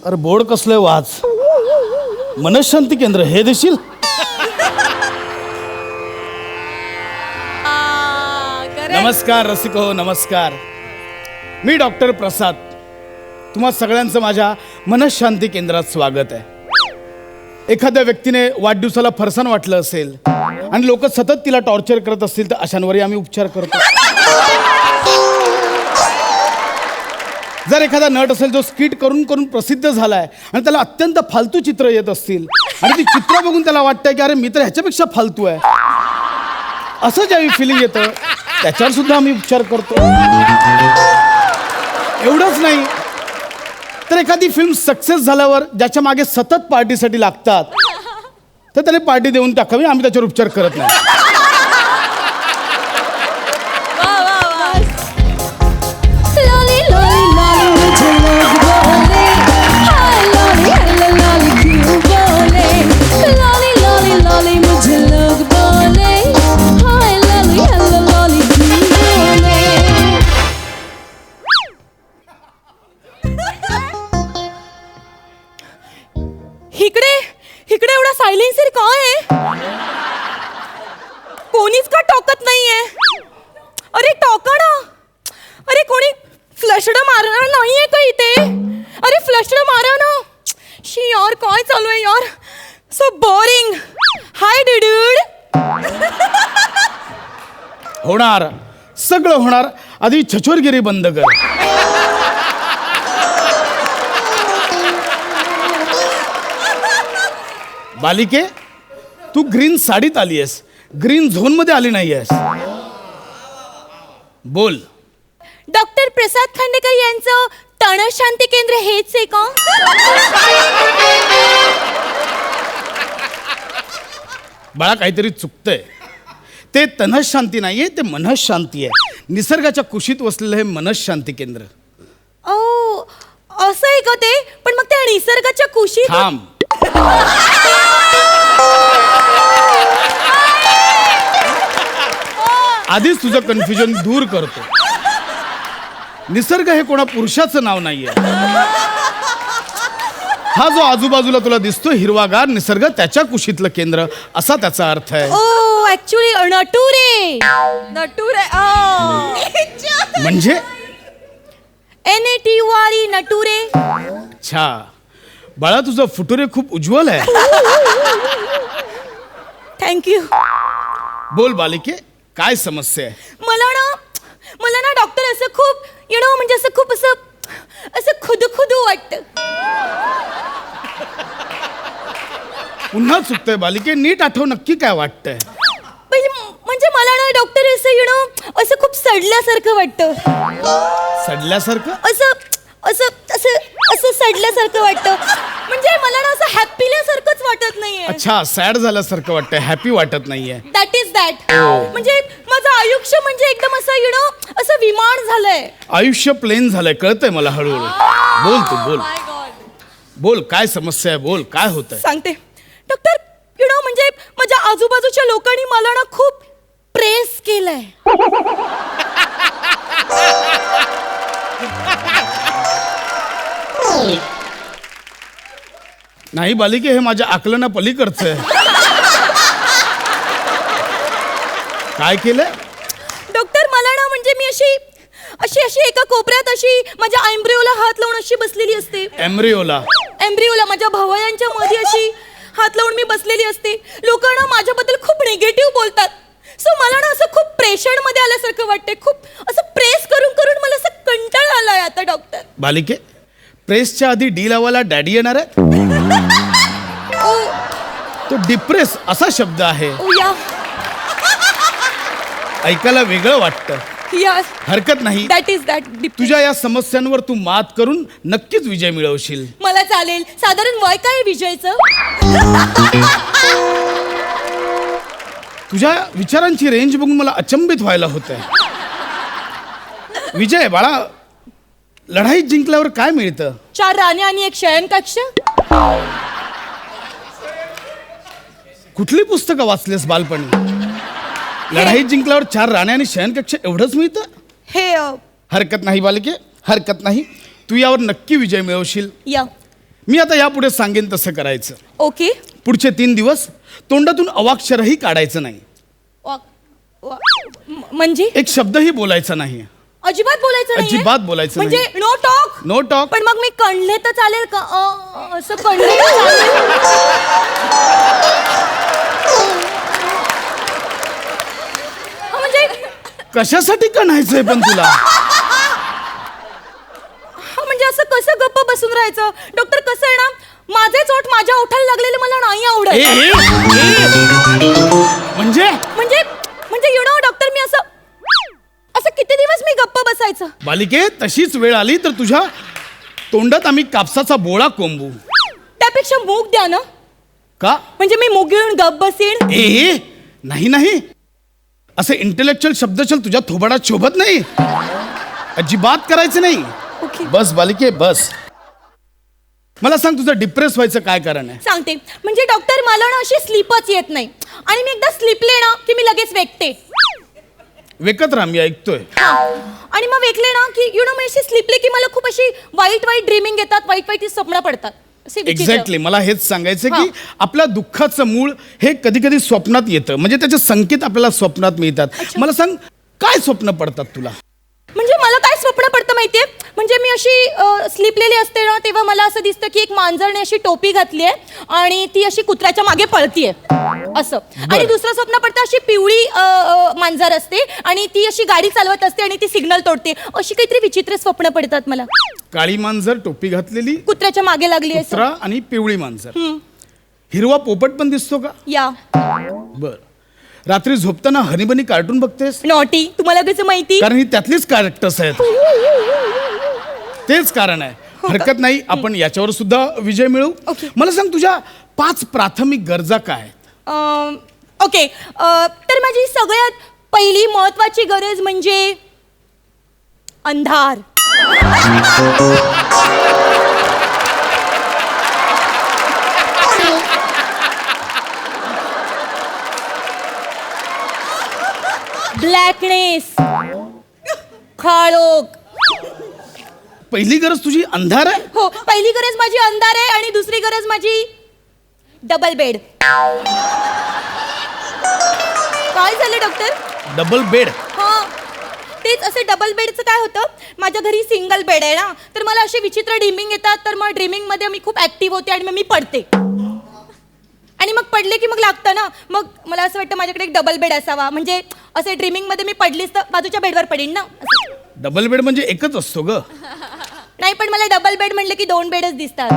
अरे बोर्ड कसलंय वाच. मनशांती केंद्र हे देशील. नमस्कार रसिको, नमस्कार. मी डॉक्टर प्रसाद. तुम्हा सगळ्यांचं माझ्या मनशांती केंद्रात स्वागत आहे. एखाद्या व्यक्तीने वाढदिवसाला फरसाण वाटलं असेल आणि लोक सतत तिला टॉर्चर करत असतील तर अशांवरही आम्ही उपचार करतो. जर एखादा नट असेल जो स्किट करून करून प्रसिद्ध झालाय आणि त्याला अत्यंत फालतू चित्र येत असतील आणि ती चित्र बघून त्याला वाटतंय की अरे मी तर ह्याच्यापेक्षा फालतू आहे असं ज्यावेळी फिलिंग येतं त्याच्यावर सुद्धा आम्ही उपचार करतो. एवढंच नाही तर एखादी फिल्म सक्सेस झाल्यावर ज्याच्या मागे सतत पार्टीसाठी लागतात तर त्याने पार्टी देऊन टाकावी. आम्ही त्याच्यावर उपचार करत नाही. इकडे एवढा सायलेन्सर काय आहे? कोणीच का टोकत नाहीये? अरे टोका ना. अरे कोणी फ्लशड मारणार नाहीये का इथे? अरे फ्लशड मारा ना. शी यार काय चालू आहे यार? So boring. Hi dude. होणार, सगळं होणार. आधी छछोरगिरी बंद कर. बालिके, तू ग्रीन साडीत आली आहेस, ग्रीन झोन मध्ये आली नाही आहेस. बोल. डॉक्टर प्रसाद खांडेकर यांचं तणशांती केंद्र हेच आहे का? बाळा काहीतरी चुकतंय. ते तनशांती नाहीये, ते मनशांती आहे. निसर्गाच्या कुशीत वसलेलं हे मनशांती केंद्र. ओ असं आहे का ते? पण मग त्या निसर्गाच्या कुशीत थांब. आधीच तुझं कन्फ्युजन दूर करतो. निसर्ग हे कोणा पुरुषाचं नाव नाहीये. हा जो आजूबाजूला तुला दिसतो हिरवागार निसर्ग त्याच्या कुशीतलं केंद्र असा त्याचा अर्थ आहे. ओ ऍक्च्युली नटुरे. म्हणजे NATURE नटुरे. अच्छा बाळा तुझं फुटुरे खूप उज्ज्वल आहे. थँक्यू. बोल बालिके, काय समस्या आहे? मला ना डॉक्टर असं खूप म्हणजे असं खूप असं खुदखुदू वाटतं. पुन्हा चुकतंय बालिके, नीट आठव नक्की काय वाटतंय. म्हणजे मला ना डॉक्टर असं असं खूप सडल्यासारखं वाटतं. सडल्यासारखं? असं सडल्यासारखं वाटतं. म्हणजे मला ना असं हॅपील्यासारखंच वाटत नाहीये. अच्छा, सॅड झाल्यासारखं वाटतंय, हॅपी वाटत नाहीये. That is that. म्हणजे माझं आयुष्य म्हणजे एकदम असं असं विमान झालंय. आयुष्य प्लेन झालंय, कळतंय मला हळूहळू. बोल तू, बोल बोल, काय समस्या आहे, बोल काय होतंय. सांगते डॉक्टर. म्हणजे माझ्या आजूबाजूच्या लोकांनी मला ना खूप प्रेस केलंय. नाही बालिके, हे माझ्या आकलना पलीकडचं आहे. काय केलंय? डॉक्टर मला ना म्हणजे मी अशी एका कोपऱ्यात अशी माझ्या एम्ब्रिओला हात लावून अशी बसलेली असते. एम्ब्रिओला माझ्या भवयांच्या मध्ये अशी हात लावून मी बसलेली असते. लोकांना माझ्याबद्दल खूप निगेटिव्ह बोलतात. सो मला ना असं खूप प्रेशर मध्ये आल्यासारखं वाटतंय. खूप असं प्रेस करून करून मला असं कंटाळा आलाय आता डॉक्टर. बालिके, प्रेसच्या आधी डी लावायला डॅडी येणार आहे. तो डिप्रेस असा शब्द आहे. ऐकायला वेगळं वाटतं. हरकत नाही. That is that. तुझ्या या समस्यांवर तू मात करून नक्कीच विजय मिळवशील. मला चालेल. साधारण वय काय विजयचं? तुझ्या विचारांची रेंज बघून मला अचंबित व्हायला होतंय. विजय बाळा, लढाईत जिंकल्यावर काय मिळतं? 4 राण्या आणि 1 शयनकक्ष. कुठली पुस्तकं वाचलीस बालपणी? लढाईत जिंकल्यावर 4 राण्या आणि शयनकक्ष एवढंच मिळतं? हे हरकत नाही बालिके, हरकत नाही. तू यावर नक्की विजय मिळवशील. या मी आता यापुढे सांगेन तसं करायचं. ओके. पुढचे 3 दिवस तोंडातून अवाक्षरही काढायचं नाही. म्हणजे एक शब्दही बोलायचा नाही. अजिबात बोलायचं नाही. अजिबात बोलायचं म्हणजे नाही. No talk. No talk. पण मग मी कणले तर चालेल का? असं कणले तर चालेल? म्हणजे कशासाठी कणायचंय पण तुला? म्हणजे असं कसं गप्प बसून राहायचं? डॉक्टर कसं आहे ना, माझेच ओठ माझ्या ओठाला लागलेले मला नाही आवडत. म्हणजे म्हणजे म्हणजे यु नो डॉक्टर, मी असं असं किती दिवस मी गप्प बसायचं? बालिके, तशीच वेळ आली तर तुझ्या तोंडात आम्ही कापसाचा बोळा कोंबू. त्यापेक्षा मूग द्या ना. का? म्हणजे मी मूग गिळून गप्प बसीन. नाही नाही, असे इंटेलेक्च्युअल शब्दचल तुझ्या थोबाडात शोभत नाही. अजिबात करायचं नाही. ओके. बस बालिके बस. मला सांग, तुझं डिप्रेस व्हायचं काय कारण आहे? सांगते. म्हणजे डॉक्टर, मला ना अशी स्लीपच येत नाही, आणि मी एकदा स्लीपले ना की मी लगेच वेकते. वेकत राहा, मी ऐकतोय. आणि मग वेकले ना की यु नो, मी अशी स्लीपले की मला खूप अशी वाईट वाईट ड्रीमिंग येतात, वाईट वाईट स्वप्न पडतात. एक्झॅक्टली, मला हेच सांगायचं की आपल्या दुःखाचं मूळ हे कधी कधी स्वप्नात येतं. म्हणजे त्याचे संकेत आपल्याला स्वप्नात मिळतात. मला सांग, काय स्वप्न पडतात तुला? म्हणजे मला काय स्वप्न पडतं माहितीये? म्हणजे मी अशी स्लीपलेली असते ना, तेव्हा मला असं दिसतं की एक मांजरने अशी टोपी घातली आहे आणि ती अशी कुत्र्याच्या मागे पळतीये असं. आणि दुसरं स्वप्न पडतं, अशी पिवळी मांजर असते आणि ती अशी गाडी चालवत असते आणि ती सिग्नल तोडते. अशी काहीतरी विचित्र स्वप्न पडतात मला. काळी मांजर, टोपी घातलेली, कुत्र्याच्या मागे लागली आहे. कुत्रा आणि पिवळी मांजर. हिरवा पोपट पण दिसतो का? या. बर. रात्री झोपताना हनीबनी कार्टून बघतेस? नॉटी. तुम्हाला कसं माहिती? कारण ही त्यातलीच कॅरेक्टर्स आहेत. तेच कारण आहे. हरकत नाही, आपण याच्यावर सुद्धा विजय मिळवू. मला सांग, तुझ्या 5 प्राथमिक गरजा काय आहेत? ओके. तर माझी सगळ्यात पहिली महत्वाची गरज म्हणजे अंधार. ब्लॅकनेस, काळोख. पहिली गरज तुझी अंधार आहे? हो, पहिली गरज माझी अंधार आहे आणि दुसरी गरज माझी डबल बेड. काय झालं डॉक्टर? Double bed? हा, तेच. असे डबल बेडचं काय होतं, माझ्या घरी सिंगल बेड आहे ना, तर मला असे विचित्र ड्रीमिंग येतात. तर मग ड्रीमिंग मध्ये मी खूप ऍक्टिव्ह होते आणि मग मी पडते. आणि मग पडले की मग लागतं ना, मग मला असं वाटतं माझ्याकडे एक डबल बेड असावा. म्हणजे असे ड्रीमिंग मध्ये मी पडलीच तर बाजूच्या बेडवर पडेन ना. डबल बेड म्हणजे एकच असतो ग? नाही, पण मला डबल बेड म्हटलं की 2 बेडच दिसतात.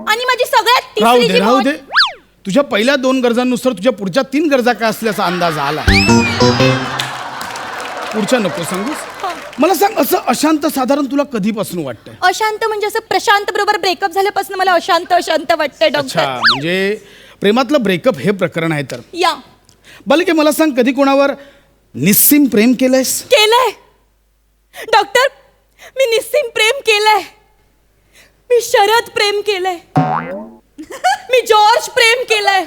आणि माझी सगळ्यात राहू तिसरी दे जी राहू दे. तुझ्या पहिल्या 2 गरजांनुसार तुझ्या पुढच्या 3 गरजा काय असल्याचा अंदाज आला. पुढच्या नको सांगूस. मला सांग, असं अशांत साधारण तुला कधीपासून वाटतंय? अशांत म्हणजे असं प्रशांत बरोबर ब्रेकअप झाल्यापासून मला अशांत अशांत वाटतंय अच्छा, डॉक्टर. म्हणजे प्रेमातलं ब्रेकअप हे प्रकरण आहे. तर या. बालिके, मला सांग, कधी कोणावर निस्सीम प्रेम केलंयस? केलंय डॉक्टर. मी निस्सीम प्रेम केलंय. मी शरद प्रेम केलंय. मी जॉर्ज प्रेम केलंय.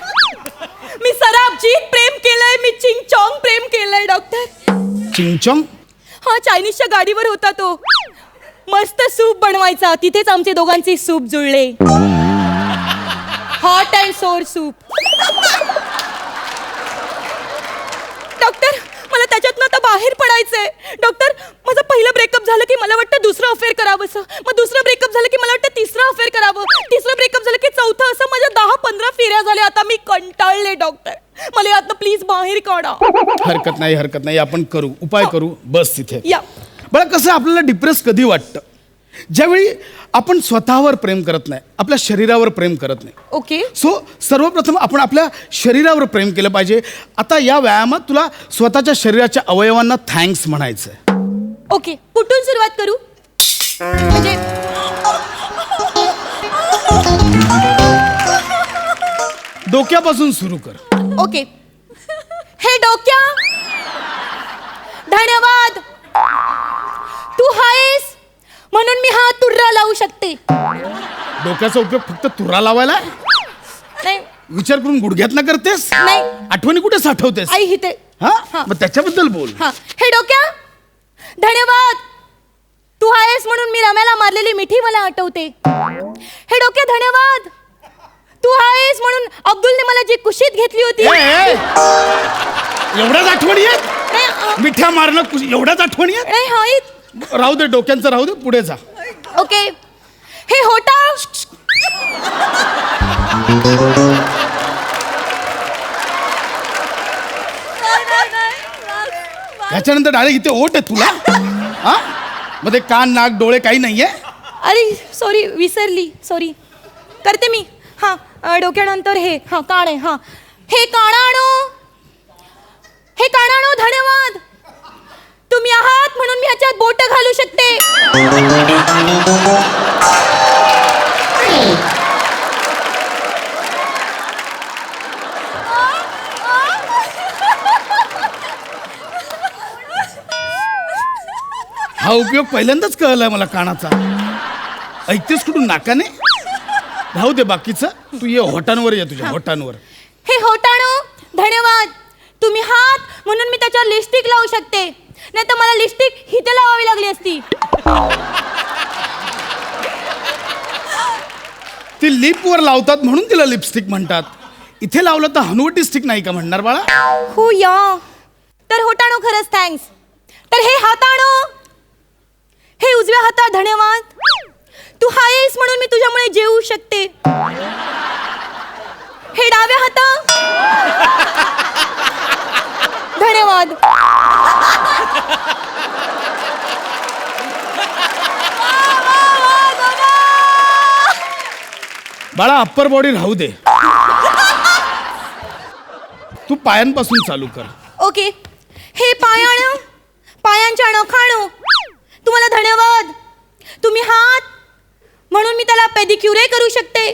मी सराबजीत प्रेम केलंय. मी चिंगचॉंग प्रेम केलंय डॉक्टर. चिंगचॉंग? हा, चायनीजच्या गाडीवर होता तो. मस्त सूप बनवायचा. तिथेच आमचे दोघांचे सूप जुळले. हॉट अँड सोर सूप. डॉक्टर, मला त्याच्यातनं आता बाहेर पडायचंय. डॉक्टर, माझं पहिलं ब्रेकअप झालं की मला वाटतं दुसरं अफेअर करावं असं. मग दुसरं ब्रेकअप झालं की मला वाटतं तिसरं अफेअर करावं. तिसरं ब्रेकअप झालं की चौथं. असं माझ्या 10-15 फेऱ्या झाल्या. आता मी कंटाळले डॉक्टर. मला यातनं प्लीज बाहेर काढा. हरकत नाही, हरकत नाही. आपण करू, उपाय करू. बस तिथे. या. बरं, कसं आपल्याला डिप्रेस कधी वाटतं? ज्यावेळी आपण स्वतःवर प्रेम करत नाही, आपल्या शरीरावर प्रेम करत नाही. ओके. सो सर्वप्रथम आपण आपल्या शरीरावर प्रेम केलं पाहिजे. आता या व्यायामात तुला स्वतःच्या शरीराच्या अवयवांना थँक्स म्हणायचंय. ओके. कुठून सुरुवात करू? म्हणजे डोक्यापासून सुरू कर. ओके. हे डोक्या, धन्यवाद. तू आहेस म्हणून मी हा तुर्रा लावू शकते. डोक्याचा उपयोग फक्त तुरा लावायला? नाही. विचार करून गुडघ्यात करतेस? नाही. आठवणी कुठे साठवतेस? आई हिते. हा, मग त्याच्याबद्दल बोल. हा. हे डोक्या, धन्यवाद. तू आहेस म्हणून मी रम्याला मारलेली मिठी मला आठवते. हे डोके धन्यवाद. तू आहेस म्हणून अब्दुलने मला जी कुशीत घेतली होती. एवढ्याच आठवणी आहेत? नाही, मिठ्या मारणं एवढ्याच आठवणी आहेत? नाही हाईत. राहू दे, डोक्यांचं राहू दे, पुढे जा. ओके. हे होटा. ह्याच्यानंतर डायरेक्ट इथे ओट आहे तुला. हा मध्ये कान नाक डोळे काही नाहीये. अरे सॉरी, विसरली, सॉरी. करते मी. हां, डोक्यानंतर हे हां कान आहे. हां, हे कानाणो. हे कानाणो धन्यवाद. तुम्ही आहात म्हणून मी ह्याच्यात बोट घालू शकते. हा उपयोग पहिल्यांदाच कळलाय मला कानाचा. ऐकतेस कुठून? नाकाने? राहू दे बाकीचं, तू ये होटांवर ये, तुझ्या होटांवर. हे होटाणो धन्यवाद. तुम्ही हात म्हणून मी त्याच्यावर लिपस्टिक लावू शकते. नाही तर मला लिपस्टिक हिथे लावावी लागली असती. ती लिपवर लावतात म्हणून तिला लिपस्टिक म्हणतात. इथे लावलं तर हनुवटी स्टिक नाही का म्हणणार बाळा? हो या. तर होटाणो खरंच थँक्स. तर हे हाताणो. हे उजव्या हाता धन्यवाद. तू आहेस म्हणून मी तुझ्यामुळे जेवू शकते. हे डाव्या हाता धन्यवाद. बाळा अप्पर बॉडी राहू दे, तू पायांपासून चालू कर. ओके. हे पायाणं, पायांच्या नखाणं. तुम्हाला धन्यवाद. तुम्ही हात म्हणून मी त्याला पेडिक्युरे करू शकते.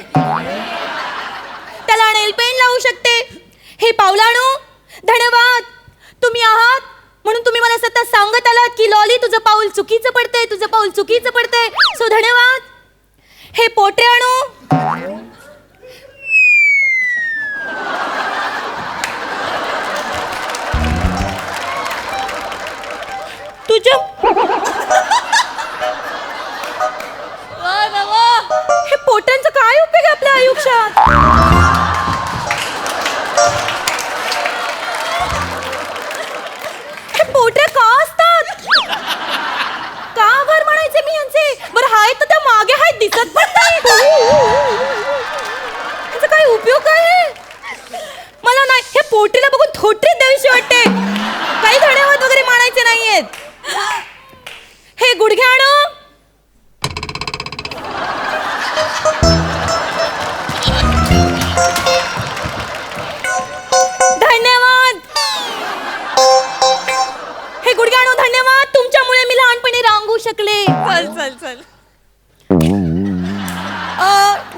त्याला नेल पेंट लावू शकते. हे पावलाणो धन्यवाद. तुम्ही आहात म्हणून तुम्ही मला सतत सांगत आलात की लॉली तुझं पाऊल चुकीचं पडतंय, तुझं पाऊल चुकीचं पडतंय. सो धन्यवाद. हे पोटऱ्याणो. तुझं हे पोटांचा काय उपयोग आहे आपल्या आयुष्यात? हे पोटऱ्या का असतात? का वर म्हणायचे मी यांचे? बरं हाय तर त्या मागे हाय दिसत पण नाही. ह्याचा काय उपयोग आहे? मला नाही हे पोटरीला बघून थोटरी द्यावीशी वाटते. काही धन्यवाद वगैरे मानायचे नाहीयेत. हे गुडघ्याणं. धन्यवाद. हे गुडघ्याणं धन्यवाद. तुमच्यामुळे मी लहानपणी रांगू शकले. चल चल चल.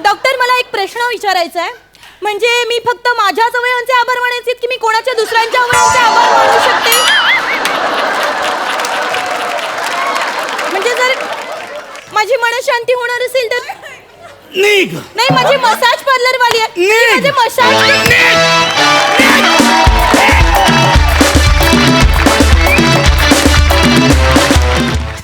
डॉक्टर मला एक प्रश्न विचारायचा आहे. म्हणजे मी फक्त माझ्याच अवयवांचे आभार मानायचे की मी कोणाच्या दुसऱ्यांच्या अवयवांचे आभार मानू शकते? म्हणजे जर माझी मनशांती होणार असेल तर? निघ. नाही, माझी मसाज पार्लर वाली आहे. माझी मसाज